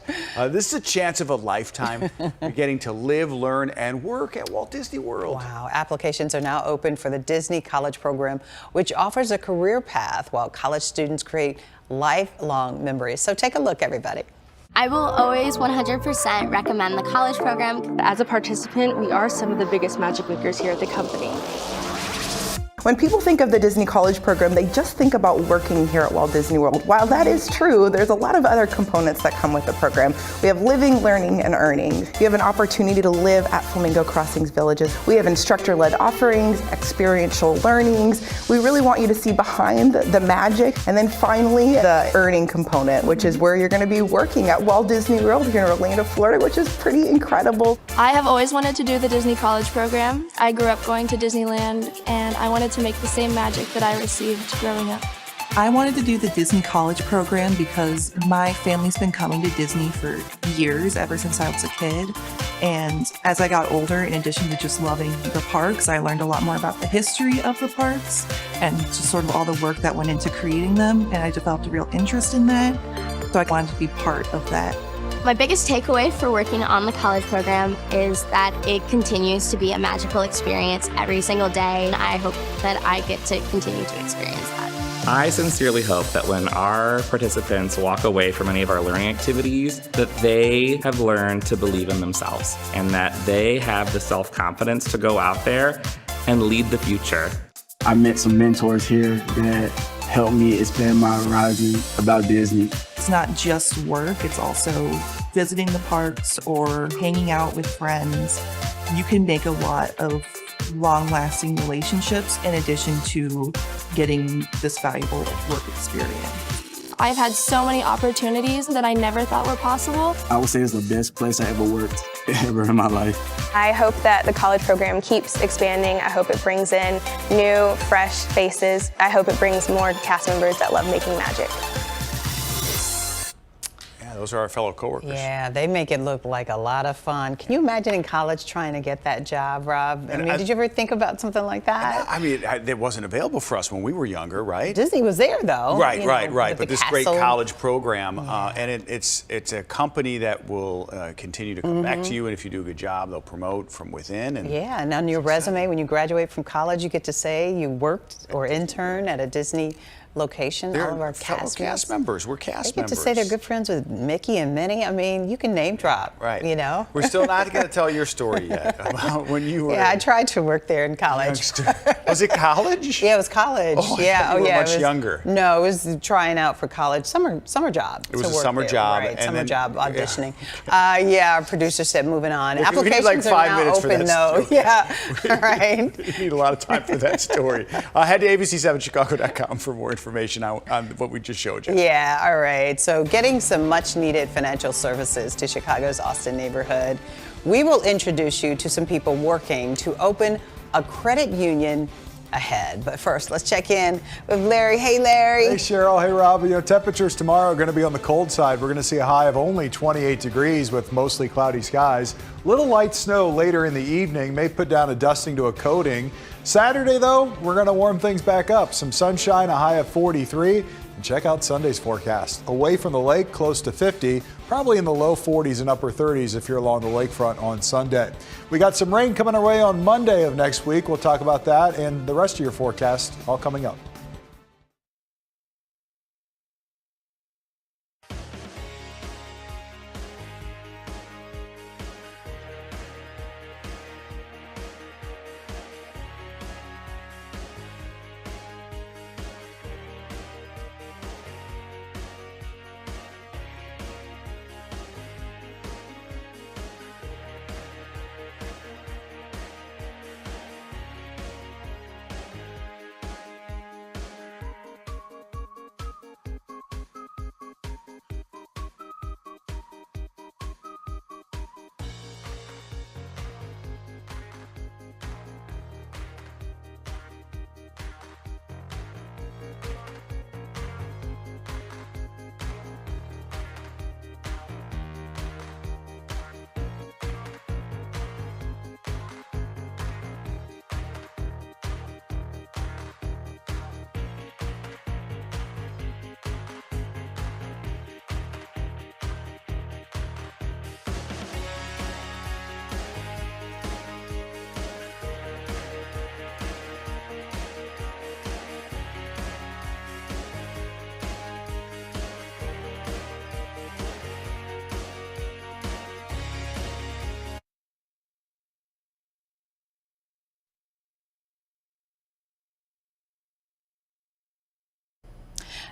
This is a chance of a lifetime. You're getting to live, learn, and work at Walt Disney World. Wow. Applications are now open for the Disney College Program, which offers a career path while college students create lifelong memories. So take a look, everybody. I will always 100% recommend the college program. As a participant, we are some of the biggest magic makers here at the company. When people think of the Disney College Program, they just think about working here at Walt Disney World. While that is true, there's a lot of other components that come with the program. We have living, learning, and earning. You have an opportunity to live at Flamingo Crossings Villages. We have instructor-led offerings, experiential learnings. We really want you to see behind the magic. And then finally, the earning component, which is where you're going to be working at Walt Disney World here in Orlando, Florida, which is pretty incredible. I have always wanted to do the Disney College Program. I grew up going to Disneyland, and I wanted to make the same magic that I received growing up. I wanted to do the Disney College Program because my family's been coming to Disney for years, ever since I was a kid. And as I got older, in addition to just loving the parks, I learned a lot more about the history of the parks and just sort of all the work that went into creating them. And I developed a real interest in that. So I wanted to be part of that My biggest takeaway for working on the college program is that it continues to be a magical experience every single day, and I hope that I get to continue to experience that. I sincerely hope that when our participants walk away from any of our learning activities, that they have learned to believe in themselves and that they have the self-confidence to go out there and lead the future. I met some mentors here that helped me expand my horizon about Disney. It's not just work, it's also visiting the parks or hanging out with friends. You can make a lot of long-lasting relationships in addition to getting this valuable work experience. I've had so many opportunities that I never thought were possible. I would say it's the best place I ever worked ever in my life. I hope that the college program keeps expanding. I hope it brings in new, fresh faces. I hope it brings more cast members that love making magic. Those are our fellow coworkers. Yeah, they make it look like a lot of fun. Can you imagine in college trying to get that job, Rob? I mean, did you ever think about something like that? I mean, it wasn't available for us when we were younger, right? Disney was there, though. Right. But this great college program, Yeah. and it's a company that will continue to come back to you, and if you do a good job, they'll promote from within. And yeah, and on your resume, when you graduate from college, you get to say you worked or interned at a Disney location. They're all of our cast members. We're cast They get members. to say they're good friends with Mickey and Minnie. I mean, you can name drop, right? You know. We're still not going to tell your story yet about when you were. Yeah, I tried to work there in college. Was it college? Yeah, it was college. Oh, yeah, you were yeah, much it was, younger. No, it was trying out for college. Summer job. It was to a work summer there, job, right? and Summer then- job auditioning. Yeah, our producer said moving on. We need Applications like 5 are now minutes for open that though. story. Yeah, right. We need a lot of time for that story. Head to abc7chicago.com for more information on what we just showed you. Yeah, all right. So getting some much needed financial services to Chicago's Austin neighborhood. We will introduce you to some people working to open a credit union ahead. But first, let's check in with Larry. Hey, Larry. Hey, Cheryl. Hey, Rob. You know, temperatures tomorrow are going to be on the cold side. We're going to see a high of only 28 degrees with mostly cloudy skies. Little light snow later in the evening may put down a dusting to a coating. Saturday, though, we're going to warm things back up. Some sunshine, a high of 43. And check out Sunday's forecast. Away from the lake, close to 50, probably in the low 40s and upper 30s if you're along the lakefront on Sunday. We got some rain coming our way on Monday of next week. We'll talk about that and the rest of your forecast all coming up.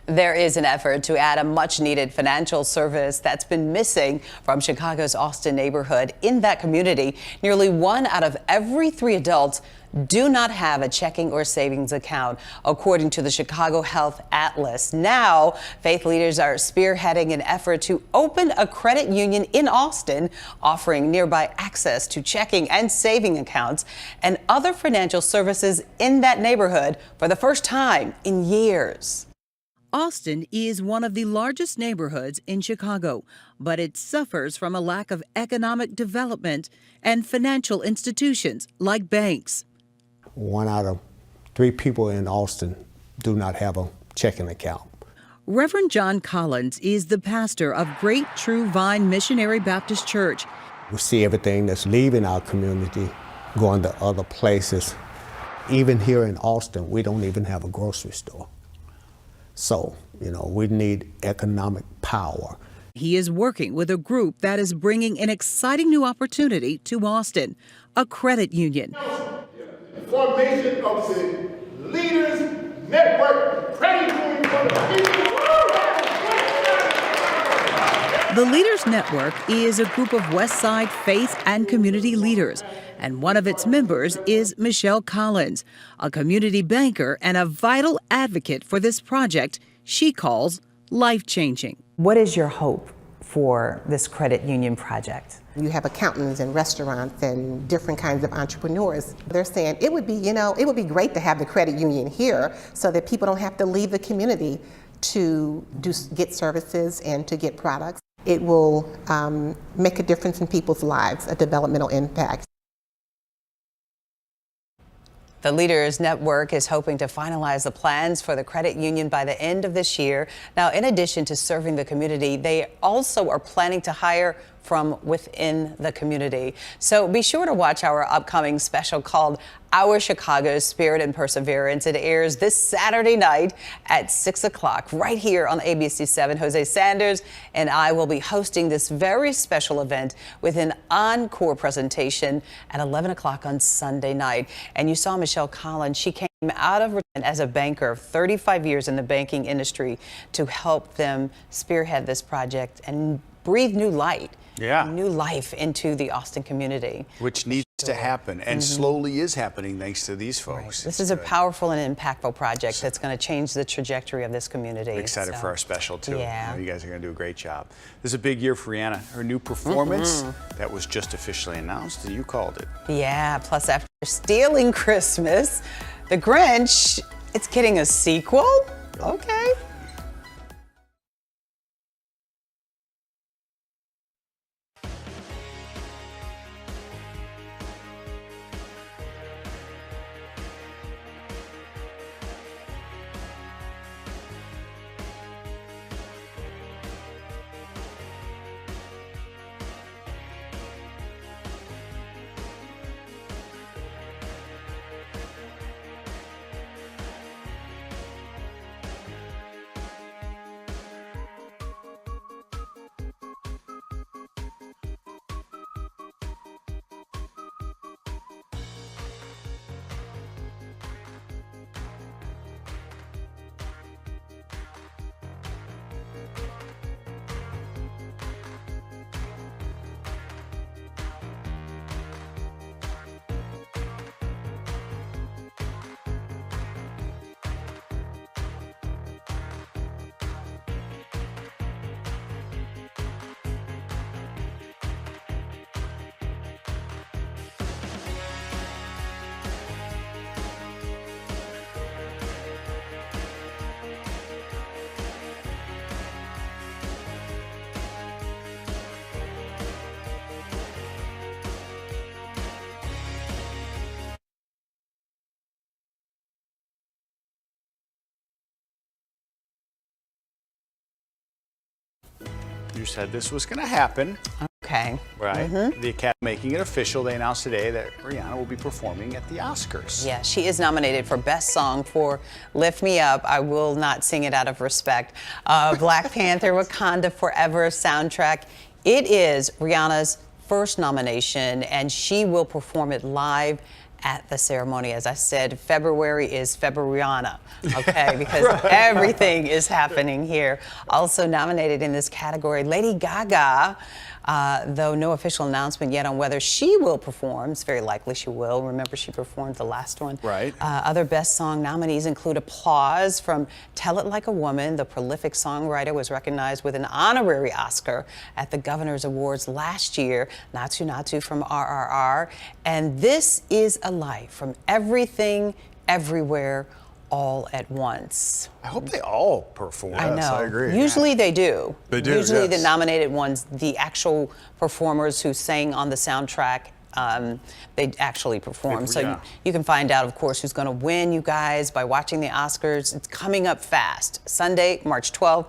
There is an effort to add a much-needed financial service that's been missing from Chicago's Austin neighborhood. In that community, nearly 1 out of every 3 adults do not have a checking or savings account, according to the Chicago Health Atlas. Now, faith leaders are spearheading an effort to open a credit union in Austin, offering nearby access to checking and saving accounts and other financial services in that neighborhood for the first time in years. Austin is one of the largest neighborhoods in Chicago, but it suffers from a lack of economic development and financial institutions like banks. 1 out of 3 people in Austin do not have a checking account. Reverend John Collins is the pastor of Great True Vine Missionary Baptist Church. We see everything that's leaving our community, going to other places. Even here in Austin, we don't even have a grocery store. So, we need economic power. He is working with a group that is bringing an exciting new opportunity to Austin, a credit union. Formation of the Leaders Network Credit Union for the People. The Leaders Network is a group of West Side faith and community leaders, and one of its members is Michelle Collins, a community banker and a vital advocate for this project she calls life-changing. What is your hope for this credit union project? You have accountants and restaurants and different kinds of entrepreneurs. They're saying it would be, it would be great to have the credit union here so that people don't have to leave the community to get services and to get products. It will make a difference in people's lives, a developmental impact. The Leaders Network is hoping to finalize the plans for the credit union by the end of this year. Now, in addition to serving the community, they also are planning to hire from within the community. So be sure to watch our upcoming special called Our Chicago Spirit and Perseverance. It airs this Saturday night at 6 o'clock right here on ABC7. Jose Sanders and I will be hosting this very special event with an encore presentation at 11 o'clock on Sunday night. And you saw Michelle Collins. She came out of retirement as a banker, 35 years in the banking industry, to help them spearhead this project and breathe new light. New life into the Austin community. Which needs to happen and slowly is happening thanks to these folks. Right. This is a powerful and impactful project that's going to change the trajectory of this community. Excited for our special too. Yeah. You guys are going to do a great job. This is a big year for Rihanna. Her new performance that was just officially announced, and you called it. Yeah, plus after stealing Christmas, The Grinch, it's getting a sequel? Okay. You said this was going to happen. Okay. Right. The Academy making it official. They announced today that Rihanna will be performing at the Oscars. Yeah, she is nominated for Best Song for Lift Me Up. I will not sing it out of respect. Black Panther Wakanda Forever soundtrack. It is Rihanna's first nomination, and she will perform it live at the ceremony. As I said, February is Februriana, okay, because everything is happening here. Also nominated in this category, Lady Gaga, though no official announcement yet on whether she will perform. It's very likely she will. Remember, she performed the last one. Right. Other Best Song nominees include Applause from Tell It Like a Woman. The prolific songwriter was recognized with an honorary Oscar at the Governor's Awards last year. Natsu Natsu from RRR. And This Is a Life from Everything, Everywhere, All at Once. I hope they all perform. I know. I agree. Usually they do. They do, Usually yes. the nominated ones, the actual performers who sang on the soundtrack they actually perform. So Yeah. you can find out, of course, who's going to win, you guys, by watching the Oscars. It's coming up fast. Sunday, March 12th.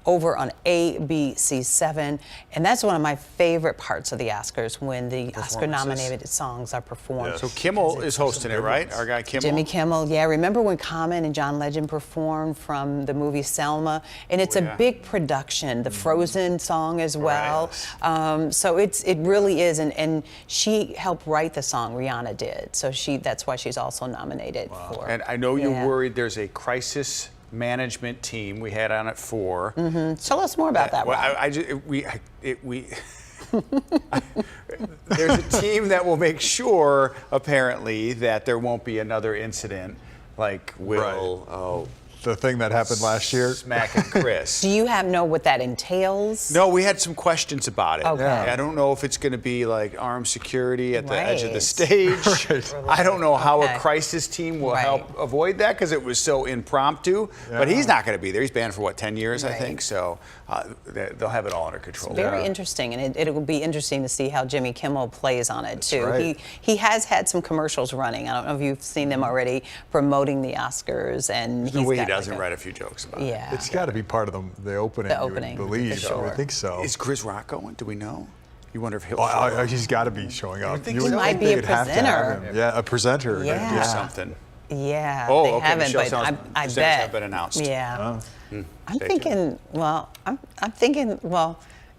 Over on ABC7, and that's one of my favorite parts of the Oscars, when the Oscar-nominated songs are performed. So Kimmel is hosting it, right? Our guy Kimmel. Jimmy Kimmel, yeah. Remember when Common and John Legend performed from the movie Selma? And it's a big production. The Frozen song as well. So it really is, and she helped write the song. Rihanna did. So that's why she's also nominated for. And I know you're worried there's a crisis management team we had on at 4. Tell us more about that. Well, there's a team that will make sure, apparently, that there won't be another incident like Will. The thing that happened last year. Smacking Chris. Do you know what that entails? No, we had some questions about it. Okay. I don't know if it's going to be like armed security at the edge of the stage. I don't know how a crisis team will help avoid that, because it was so impromptu. But he's not going to be there. He's banned for 10 years, I think. So they'll have it all under control. It's very interesting, and it will be interesting to see how Jimmy Kimmel plays on it too. right. He has had some commercials running. I don't know if you've seen them already, promoting the Oscars, and he doesn't write a few jokes about it. It's got to be part of the opening. The opening, you would believe. for sure. I think so. Is Chris Rock going? Do we know? You wonder if he'll. He's got to be showing up. He might be a presenter. Yeah, a presenter. Yeah. Do something. Yeah, Oh, they okay. haven't, Michelle but sounds- I presenters bet. have been announced. Yeah. I'm Stay thinking, I'm thinking,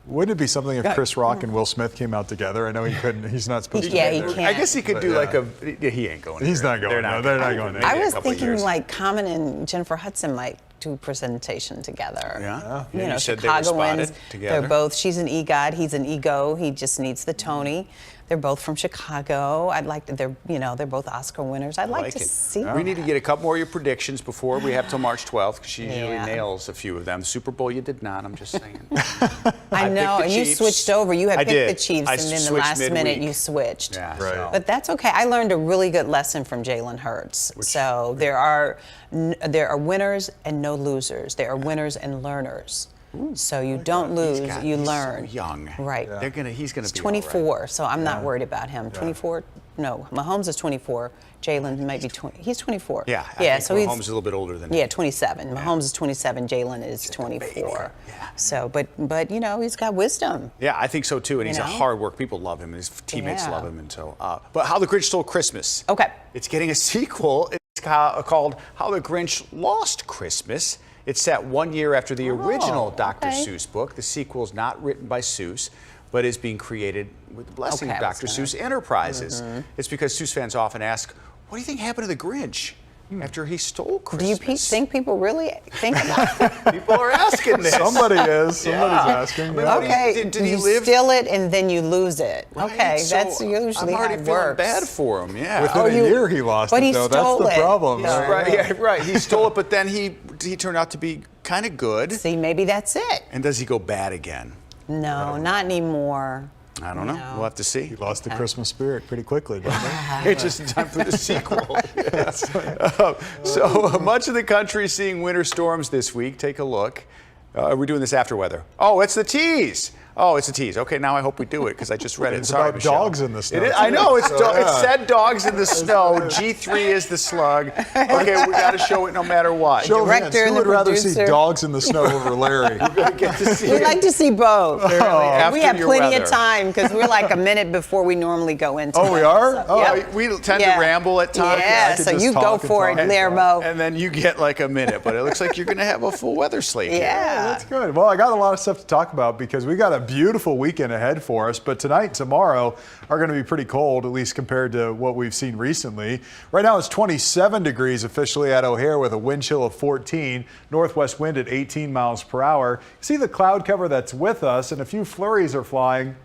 Wouldn't it be something if Chris Rock and Will Smith came out together? I know he couldn't. He's not supposed to. Yeah, be he there. can't. I guess he could do like a. He ain't going. He's there. not going. They're not going. Maybe I a was couple of thinking years. like Common and Jennifer Hudson might do a presentation together. Yeah. You know, said they were Chicagoans. spotted together. They're both. She's an EGOT. He's an EGO. He just needs the Tony. They're both from Chicago. I'd like to. They're both Oscar winners. I'd like to see. We need to get a couple more of your predictions before we have till March 12th, because she usually Yeah. nails a few of them. Super Bowl, you did not. I'm just saying. I know, and you Chiefs. switched over. You had I picked did. the Chiefs, I and then the switched last minute midweek. you switched. Yeah, Right. so. But that's okay. I learned a really good lesson from Jalen Hurts. So there are winners and no losers. There are winners and learners. So you don't lose, you learn. So young. Right. He's gonna He's be 24, all right. so I'm not worried about him. 24? No, Mahomes is 24. Jalen might be 20. He's 24. Yeah. I think so Mahomes he's is a little bit older than. yeah, 27. Mahomes is 27. Jalen is 24. So, but he's got wisdom. Yeah, I think so too, and he's a hard work. People love him, and his teammates love him, and so. But How the Grinch Stole Christmas. Okay. It's getting a sequel. It's called How the Grinch Lost Christmas. It's set 1 year after the original Dr. Seuss book. The sequel is not written by Seuss, but is being created with the blessing of Dr. Seuss Enterprises. It's because Seuss fans often ask, what do you think happened to the Grinch after he stole Christmas? Do you think people really think about that? People are asking this. Somebody is. Somebody's asking. Yeah. Okay, Did he you live? steal it and then you lose it. Right, Okay, so that's usually I'm how already it feeling works. bad for him. Yeah. Within a year he lost but it, he though. stole That's the it. problem. Yeah. Right, yeah, right. He stole it, but then he turned out to be kind of good. See, maybe that's it. And does he go bad again? No, not anymore. I don't know. We'll have to see. He lost the Christmas spirit pretty quickly, didn't he? It's just in time for the sequel. So much of the country is seeing winter storms this week. Take a look. We're doing this after weather. Oh, it's the tease. Oh, it's a tease. Okay, now I hope we do it because I just read it. It's Sorry, about Michelle. dogs in the snow. It is, I know. It Yeah. said dogs in the snow. G3 is the slug. Okay, we got to show it no matter what. Show hands. Director and Who the would rather see producer. dogs in the snow over Larry? Get to see We'd it. like to see both. After We have your plenty weather. of time because we're like a minute before we normally go into Oh, we it. are? So, Oh, yep. We tend to ramble at times. Yeah, I could so just you go talk and for it, talk. Lermo. And then you get like a minute, but it looks like you're going to have a full weather slate here. Yeah. That's good. Well, I got a lot of stuff to talk about because we got a beautiful weekend ahead for us. But tonight and tomorrow are going to be pretty cold, at least compared to what we've seen recently. Right now it's 27 degrees officially at O'Hare with a wind chill of 14, northwest wind at 18 miles per hour. See the cloud cover that's with us, and a few flurries are flying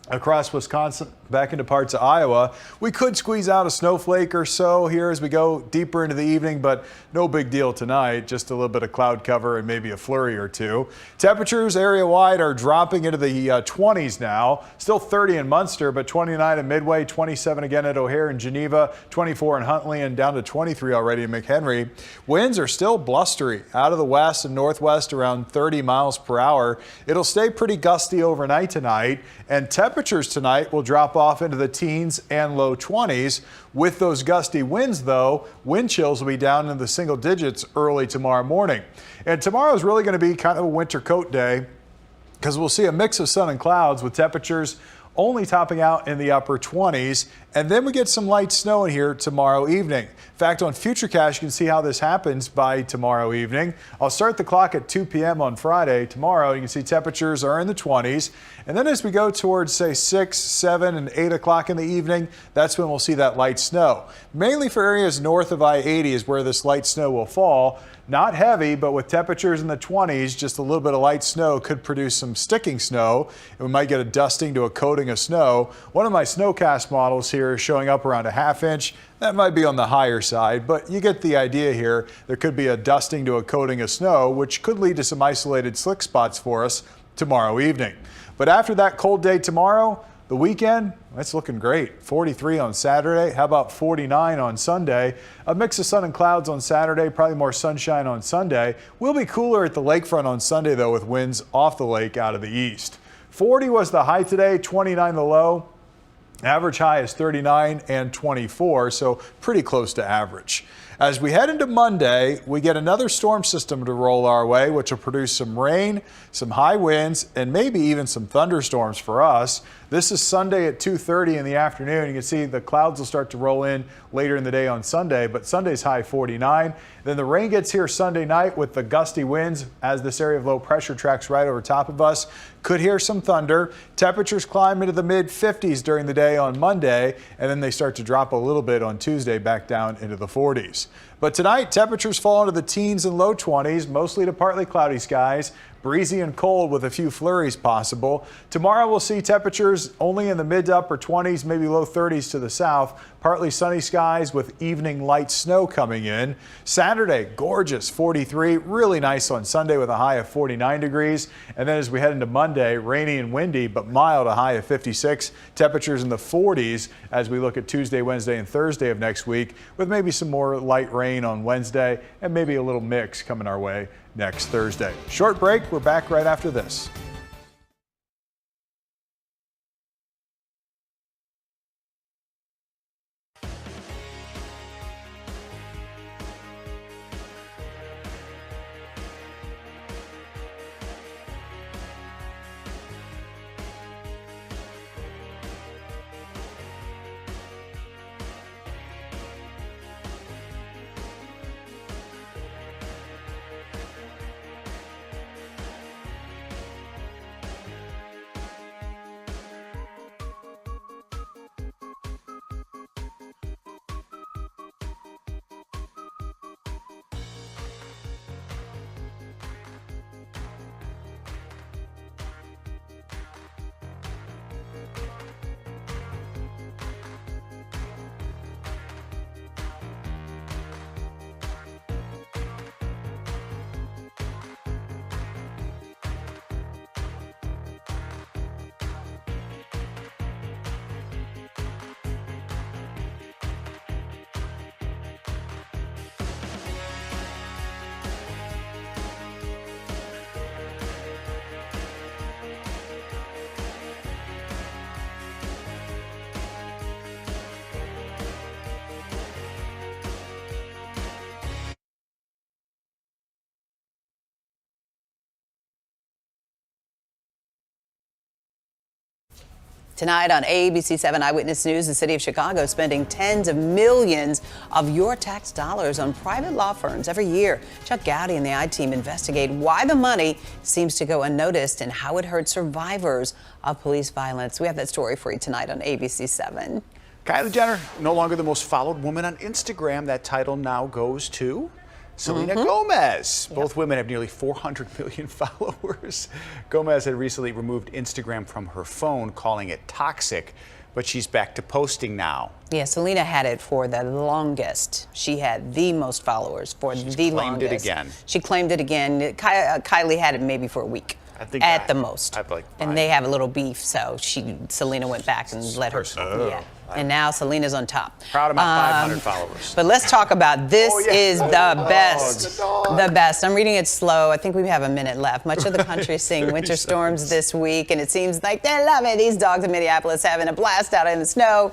across Wisconsin, back into parts of Iowa. We could squeeze out a snowflake or so here as we go deeper into the evening, but no big deal tonight. Just a little bit of cloud cover and maybe a flurry or two. Temperatures area-wide are dropping into the 20s now. Still 30 in Munster, but 29 in Midway, 27 again at O'Hare and Geneva, 24 in Huntley, and down to 23 already in McHenry. Winds are still blustery out of the west and northwest around 30 miles per hour. It'll stay pretty gusty overnight tonight, and temperatures temperatures tonight will drop off into the teens and low 20s. With those gusty winds, though, wind chills will be down in the single digits early tomorrow morning. And tomorrow is really going to be kind of a winter coat day, because we'll see a mix of sun and clouds with temperatures only topping out in the upper 20s. And then we get some light snow in here tomorrow evening. In fact, on Futurecast, you can see how this happens by tomorrow evening. I'll start the clock at 2 p.m. on Friday. Tomorrow, you can see temperatures are in the 20s. And then as we go towards, say, 6, 7, and 8 o'clock in the evening, that's when we'll see that light snow. Mainly for areas north of I-80 is where this light snow will fall. Not heavy, but with temperatures in the 20s, just a little bit of light snow could produce some sticking snow, and we might get a dusting to a coating of snow. One of my snowcast models here is showing up around a ½ inch. That might be on the higher side, but you get the idea here. There could be a dusting to a coating of snow, which could lead to some isolated slick spots for us tomorrow evening. But after that cold day tomorrow, the weekend, it's looking great. 43 on Saturday. How about 49 on Sunday? A mix of sun and clouds on Saturday, probably more sunshine on Sunday. We'll be cooler at the lakefront on Sunday, though, with winds off the lake out of the east. 40 was the high today, 29 the low. Average high is 39 and 24, so pretty close to average. As we head into Monday, we get another storm system to roll our way, which will produce some rain, some high winds, and maybe even some thunderstorms for us. This is Sunday at 2:30 in the afternoon. You can see the clouds will start to roll in later in the day on Sunday, but Sunday's high 49. Then the rain gets here Sunday night with the gusty winds as this area of low pressure tracks right over top of us. Could hear some thunder. Temperatures climb into the mid 50s during the day on Monday, and then they start to drop a little bit on Tuesday back down into the 40s. But tonight, temperatures fall into the teens and low 20s, mostly to partly cloudy skies. Breezy and cold with a few flurries possible. Tomorrow we'll see temperatures only in the mid to upper 20s, maybe low 30s to the south. Partly sunny skies with evening light snow coming in. Saturday, gorgeous, 43. Really nice on Sunday with a high of 49 degrees. And then as we head into Monday, rainy and windy, but mild, a high of 56. Temperatures in the 40s as we look at Tuesday, Wednesday, and Thursday of next week, with maybe some more light rain on Wednesday and maybe a little mix coming our way next Thursday. Short break. We're back right after this. Tonight on ABC 7 Eyewitness News, the city of Chicago spending tens of millions of your tax dollars on private law firms every year. Chuck Gowdy and the I-Team investigate why the money seems to go unnoticed and how it hurts survivors of police violence. We have that story for you tonight on ABC 7. Kylie Jenner, no longer the most followed woman on Instagram. That title now goes to Selena Gomez. Both women have nearly 400 million followers. Gomez had recently removed Instagram from her phone, calling it toxic, but she's back to posting now. Yeah, Selena had it for the longest. She had the most followers for the longest. Claimed it again. She claimed it again. Kylie had it maybe for a week. I think at the most. I'd like and they have a little beef, so Selena went back and let her. Oh. Yeah. And now Selena's on top. Proud of my 500 followers. But let's talk about this is the best. dog. The best. I'm reading it slow. I think we have a minute left. Much of the country is seeing winter storms this week, and it seems like they love it. These dogs in Minneapolis having a blast out in the snow,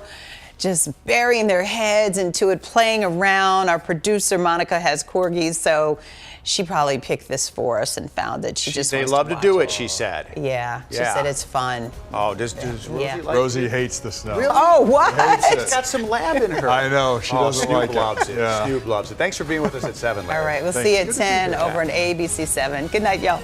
just burying their heads into it, playing around. Our producer, Monica, has corgis, so she probably picked this for us and found it. They love to do it, she said. Yeah, she said it's fun. Oh, does Rosie like Rosie hates the snow. Really? Oh, what? She's got some lab in her. I know, she doesn't Snoop like loves it. it. Yeah. Snoop loves it. Thanks for being with us at 7, Larry. All right, we'll see you at 10 over on ABC 7. Good night, y'all.